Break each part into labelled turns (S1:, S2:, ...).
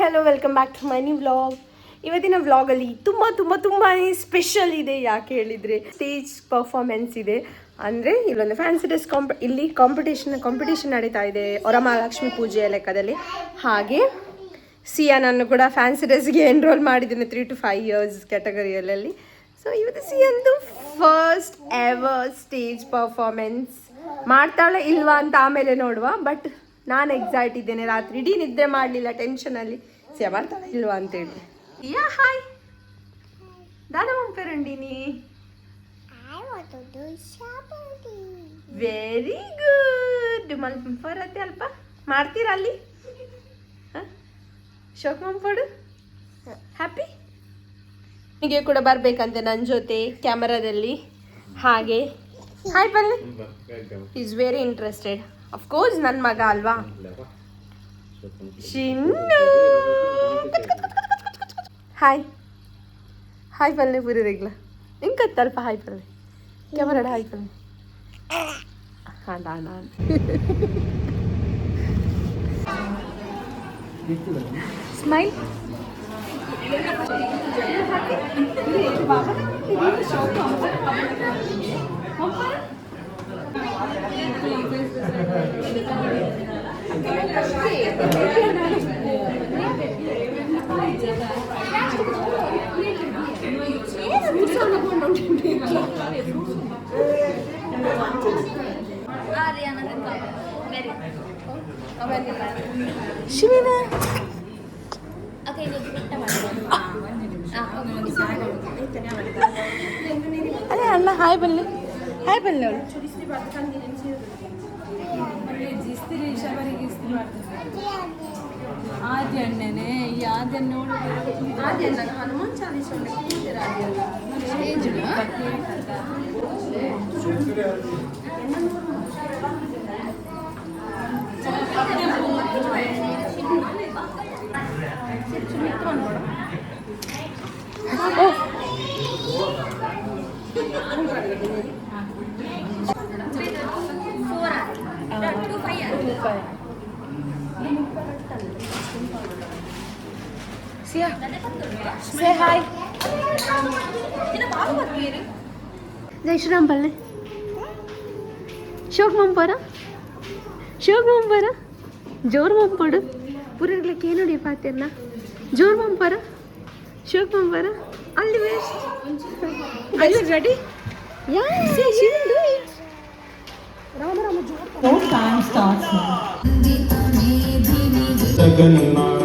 S1: Hello welcome back to my new vlog. ಇವತ್ತಿನ ವ್ಲಾಗಲ್ಲಿ ತುಂಬಾ ಸ್ಪೆಷಲ್ ಇದೆ. ಯಾಕೆ ಹೇಳಿದರೆ ಸ್ಟೇಜ್ ಪರ್ಫಾರ್ಮೆನ್ಸ್ ಇದೆ. ಅಂದರೆ ಇಲ್ಲೊಂದು ಫ್ಯಾನ್ಸಿ ಡ್ರೆಸ್ ಇಲ್ಲಿ ಕಾಂಪಿಟೇಷನ್ ನಡೀತಾ ಇದೆ ವರಮಹಾಲಕ್ಷ್ಮಿ ಪೂಜೆಯ ಲೆಕ್ಕದಲ್ಲಿ. ಹಾಗೆ ಸಿಯಾನನ್ನು ಕೂಡ ಫ್ಯಾನ್ಸಿ ಡ್ರೆಸ್ಗೆ ಎನ್ರೋಲ್ ಮಾಡಿದ್ದೇನೆ 3 to 5 years ಕ್ಯಾಟಗರಿಯಲ್ಲಿ. ಸೊ ಇವತ್ತು ಸಿಯಂದು ಫಸ್ಟ್ ಎವರ್ ಸ್ಟೇಜ್ ಪರ್ಫಾರ್ಮೆನ್ಸ್ ಮಾಡ್ತಾಳೆ ಇಲ್ವಾ ಅಂತ ಆಮೇಲೆ ನೋಡುವ. ಬಟ್ ನಾನು ಎಕ್ಸೈಟ್ ಇದ್ದೇನೆ. ರಾತ್ರಿ ಇಡೀ ನಿದ್ದೆ ಮಾಡಲಿಲ್ಲ ಟೆನ್ಷನಲ್ಲಿ ಸಿಯ ಮಾಡ್ತಾಳೆ ಇಲ್ವಾ ಅಂತೇಳಿ. ಯಾ ಹಾಯ್ ದಾದಾ ಮಂಪರಂಡಿನಿ. Very good. ಮಲ್ಪರತ್ತೆ ಅಲ್ಪ ಮಾಡ್ತೀರಾ ಅಲ್ಲಿ ಶೋಕ್ ಮಂಪಡು ಹ್ಯಾಪಿ. ನಿಮಗೆ ಕೂಡ ಬರಬೇಕಂತೆ ನನ್ನ ಜೊತೆ ಕ್ಯಾಮರಾದಲ್ಲಿ. ಹಾಗೆ ಹಾಯ್ ಪಲ್ಲೆ ಈಸ್ ವೆರಿ ಇಂಟ್ರೆಸ್ಟೆಡ್. ಅಫ್ಕೋರ್ಸ್ ನನ್ನ ಮಗ ಅಲ್ವಾ ಶಿನ್ನು. ಹಾಯ್ ಹಾಯ್ ಪಲ್ಲೆ ಪೂರಿ ರೆಗ್ಲ ಇಂಕತ್ತಲ್ಪ ಹಾಯ್ ಪಲ್ಲೆ ಕ್ಯಾಮರಾಡ ಹಾಯ್ ಪಲ್ಲೆ ಹಾಂ ನಾನು ಸ್ಮೈಲ್. ಶಿವಿನ ಅದೇ ಅಲ್ಲ ಹಾಯ್ ಬನ್ನಿ ಹಾಯ್ ಬನ್ನಿ ಅವಳು
S2: ಆದ್ಯ ಅಣ್ಣನೇ ಈ ಆದ್ಯ ನೋಡಿ
S1: ಆದ್ಯ Hanuman Chalisa Sia, say hi. Jai Shri Ram palle. Shok mampara. Shok mampara. Jor mampadu. Purigla kenu di patirna. Jor mampara. Shok mampara. All the best. Are you ready? Yeah. See, she will do it. Rama Rama jor.
S2: No time starts now.
S3: Jagannath.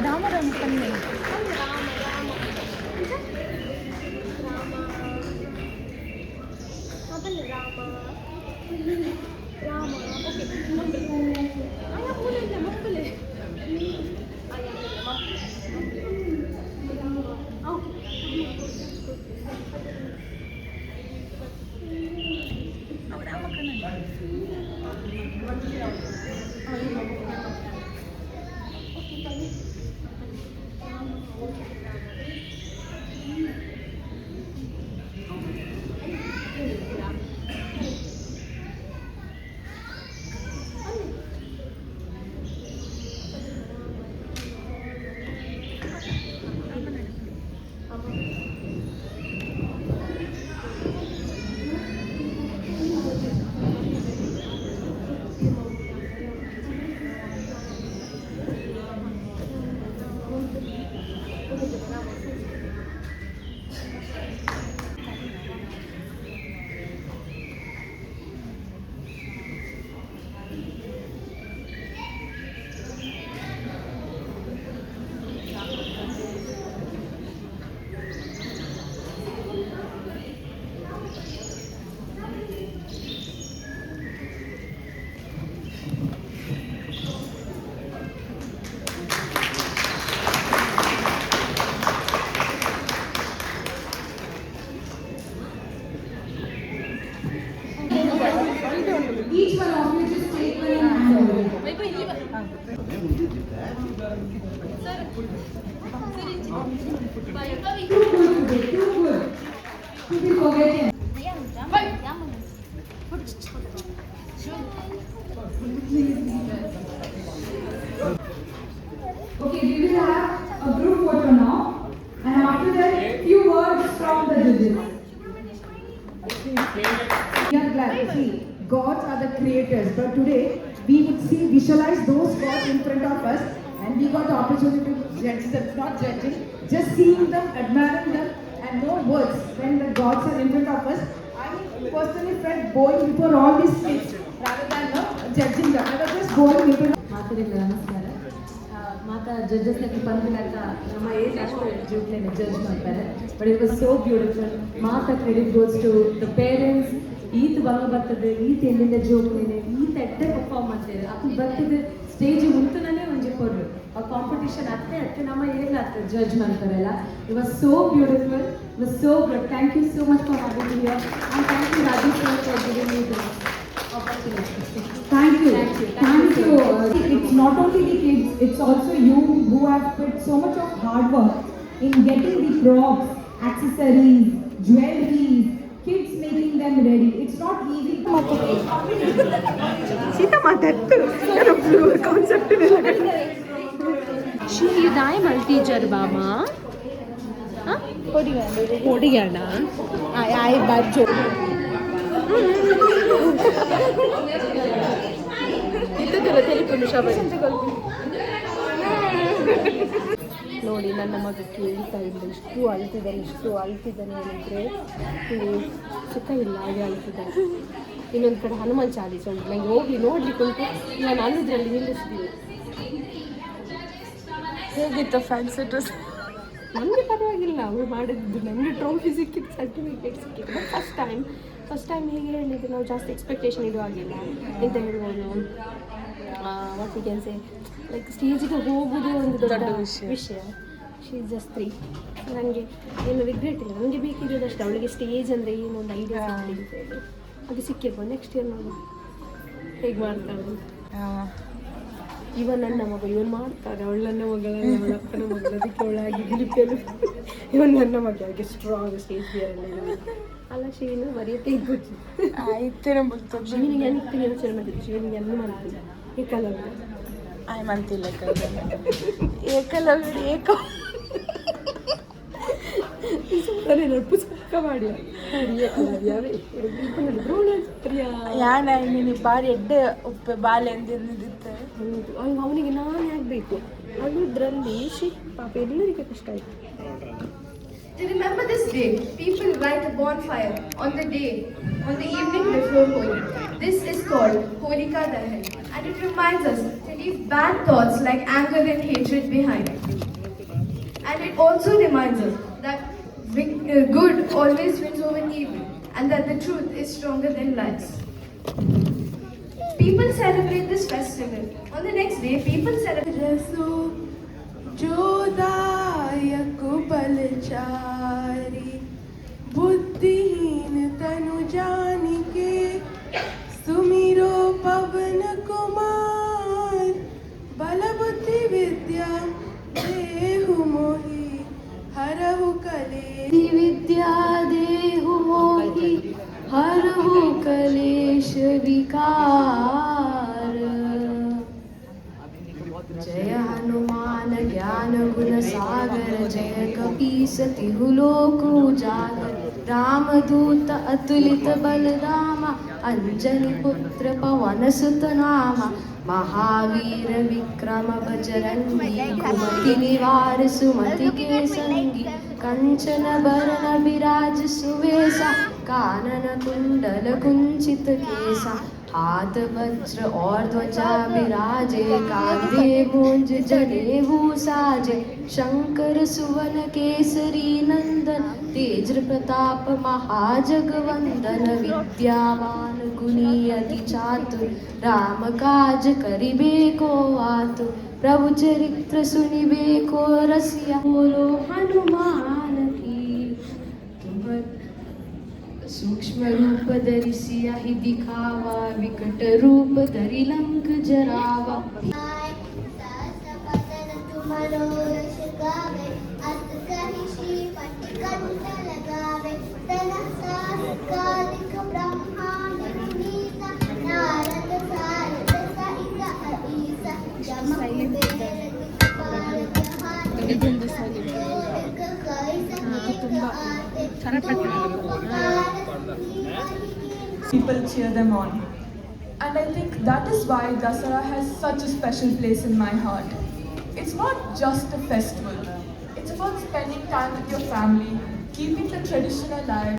S2: Rama Rama palle.
S3: Okay, we will have a group photo now, and after that, few words from the judges. We are glad. See, gods are the creators, but today we would visualize those gods in front of us, and we got the opportunity to judge them, not judging, just seeing them, admiring them, and no words when the gods are in front of us. I personally felt bowing before all these kids rather than judging them. I was just bowing before.
S2: ಮಾತಾಡಿಲ್ಲ ನಮಸ್ಕಾರ ಮಾತಾ judges ಬಂದಾಗ ನಮ್ಮ age ಅಷ್ಟು ಜೂಟ್ಲೇನೆ judge ಮಾಡ್ತಾರೆ but it was so beautiful ಮಾತಾ credit goes to the parents ಈತ್ ಬಂಗ ಬರ್ತದೆ ಈತ್ ಎಲ್ಲಿಂದ ಜೋಕ್ಲೇನೆ ಈತ್ ಎಡ್ಡೆ ಪರ್ಫಾರ್ಮ್ ಮಾಡ್ತಾರೆ ಅದು ಬರ್ತದೆ ಸ್ಟೇಜ್ ಮುಂತನೇ ಒಂಜಿ ಕೊಡ್ರು ಆ ಕಾಂಪಿಟೇಷನ್ ಅತ್ತೆ ನಮ್ಮ ಏನ್ ಆಗ್ತದೆ ಜಡ್ಜ್ ಮಾಡ್ತಾರಲ್ಲ it was so beautiful it was so good thank you so much for having you here and thank you Rajesh for giving me this opportunity.
S3: Thank you. It's not only the kids, it's also you who have put so much of hard work in getting the props, accessories, jewelries, kids making them ready. It's not easy.
S1: Sita ಮಾತಾಡ್ತು concept
S2: She I'm a teacher, Mama. Huh? Odigana. I budget.
S1: ನೋಡಿ ನನ್ನ ಮಗ ಕೇಳ್ತಾ ಇಲ್ಲ ಇಷ್ಟು ಅಳ್ತಿದ್ದಾನೆ ಹೇಳಿದ್ರೆ ಸುಖ ಇಲ್ಲ ಹಾಗೆ ಅಳ್ತಿದ್ದಾನೆ. ಇನ್ನೊಂದು ಕಡೆ ಹನುಮಾನ್ ಚಾಲೀಸ್ ಉಂಟು, ನನಗೆ ಹೋಗಿ ನೋಡ್ಲಿಕ್ಕೆ ಉಂಟು, ನಾನು ಅನ್ನೋದ್ರಲ್ಲಿ ನಿಲ್ಲಿಸ್ತೀನಿ.
S2: ಹೇಗಿತ್ತು ಫ್ಯಾನ್ಸಿ ಡ್ರೆಸ್?
S1: ನನಗೆ ಪರವಾಗಿಲ್ಲ, ಅವ್ರು ಮಾಡಿದ್ದು ನನಗೆ ಟ್ರೋಫಿ ಸಿಕ್ಕಿದ್ದು, ಸರ್ಟಿಫಿಕೇಟ್ ಸಿಕ್ಕಿದ್ದು. ಬಟ್ ಫಸ್ಟ್ ಟೈಮ್ ಹೇಗೆ ಹೇಳಿದ್ದು, ನಾವು ಜಾಸ್ತಿ ಎಕ್ಸ್ಪೆಕ್ಟೇಷನ್ ಇಡುವಾಗಿಲ್ಲ ಎಂತ ಹೇಳ್ಬೋದು. What we can say like ಸ್ಟೇಜಿಗೆ ಹೋಗೋದೇ ಒಂದು ದೊಡ್ಡ ವಿಷಯ. She is just 3. ನನಗೆ ಏನು ರಿಗ್ರೆಟ್ ಇಲ್ಲ, ನನಗೆ ಬೇಕಿರೋದಷ್ಟೇ ಅವಳಿಗೆ ಸ್ಟೇಜ್ ಅಂದರೆ ಏನು ಒಂದು ಐಡಿಯಾ ಸಿಕ್ಕಿದೆ ಹೇಳಿ ಅದು ಸಿಕ್ಕಿರ್ಬೋದು. ನೆಕ್ಸ್ಟ್ ಇಯರ್ ನಾವು ಹೇಗೆ ಮಾಡ್ತಾಳೆ ಅಂತ. ಇವನ್ ನನ್ನ ಮಗ ಇವನು ಮಾಡ್ತಾರೆ, ಅವಳು ನನ್ನ ಮಗಳ, ಅವಳ ಅಪ್ಪನ ಮಗಳ, ಅದಕ್ಕೆ ಅವಳಾಗಿ ಗಿಲಿಪಿಯಲ್ಲಿ ಇವನು ನನ್ನ ಮಗ ಹಾಗೆ ಸ್ಟ್ರಾಂಗ್ ಸ್ಟೇಜ್ ಫಿಯರಲ್ಲಿ ಅಲ್ಲ. ಶಿವನು ಮರೆಯತ್ತೆ ಇರ್ಬೋದು. ಶಿವನಿಗೆ ಅನಿಕ್ತೀನಿ ಯೋಚನೆ ಮಾಡಿದ್ದು, ಶಿವನಿಗೆ ಅನ್ನು ಮಾಡ್ತೀನಿ ಏಕಲವ್ಯ
S2: ಮಂತಿಲ್ಲ ಏಕಲವ್ಯ
S1: ಸುಮ್ಮನೆ ನಡ್ಪು ಸುಕ್ಕ ಮಾಡಿ ಏಕಲವ್ಯವೇ
S2: ಯಾನ ಬಾರಿ ಎಡ್ಡೆ ಉಪ್ಪೆ ಬಾಲೆ ಅಂದಿರುತ್ತೆ.
S1: ಅವನಿಗೆ ನಾನು ಆಗಬೇಕು ಅನ್ನೋದ್ರಲ್ಲಿ ಪಾಪ ಎಲ್ಲರಿಗೆ ಕಷ್ಟ ಆಯಿತು.
S4: To remember this day, people light a bonfire on the evening before Holi. This is called Holika Dahan, and it reminds us to leave bad thoughts like anger and hatred behind. And it also reminds us that good always wins over evil, and that the truth is stronger than lies. People celebrate this festival. On the next day, people celebrate
S5: जोदायक बलचारी बुद्धिहीन तनु जानिके सुमिरो पवन कुमार बल बुद्धि विद्या देहु मोहि हरहु कले
S4: विद्या देहु मोहि हरहु कलेश विकार। जय हनुमान ज्ञान गुण सागर जय कपीस तिहु लोक उजागर रामदूत अतुलित बलधामा अंजनी पुत्र पवन सुत नामा महावीर विक्रम बजरंगी कुमति निवार सुमति के संगी कंचन बरन विराज सुवेसा कानन कुंडल कुंचित केसा हाथ वज्र और ध्वजा विराजे कांधे भुज जनेऊ साजे शंकर सुवन केसरी नंदन तेज प्रताप महाजगवंदन विद्यावान गुणी अति चातुर राम काज करिबे को आतुर प्रभु चरित्र सुनिबे को रसिया बोलो हनुमान की सूक्ष्म रूप धरि सियाहि दिखावा विकट रूप धरि लंक जरावा।
S6: लगावे अस्त कहिशी पट्टी कंठ लगावे तनसा कालिक ब्रह्मांड नीता नारद सारद सहित अईसा यमक बेरति कपाल
S7: People cheer them on. And I think that is why Dasara has such a special place in my heart. It's not just a festival, it's about spending time with your family, keeping the tradition alive.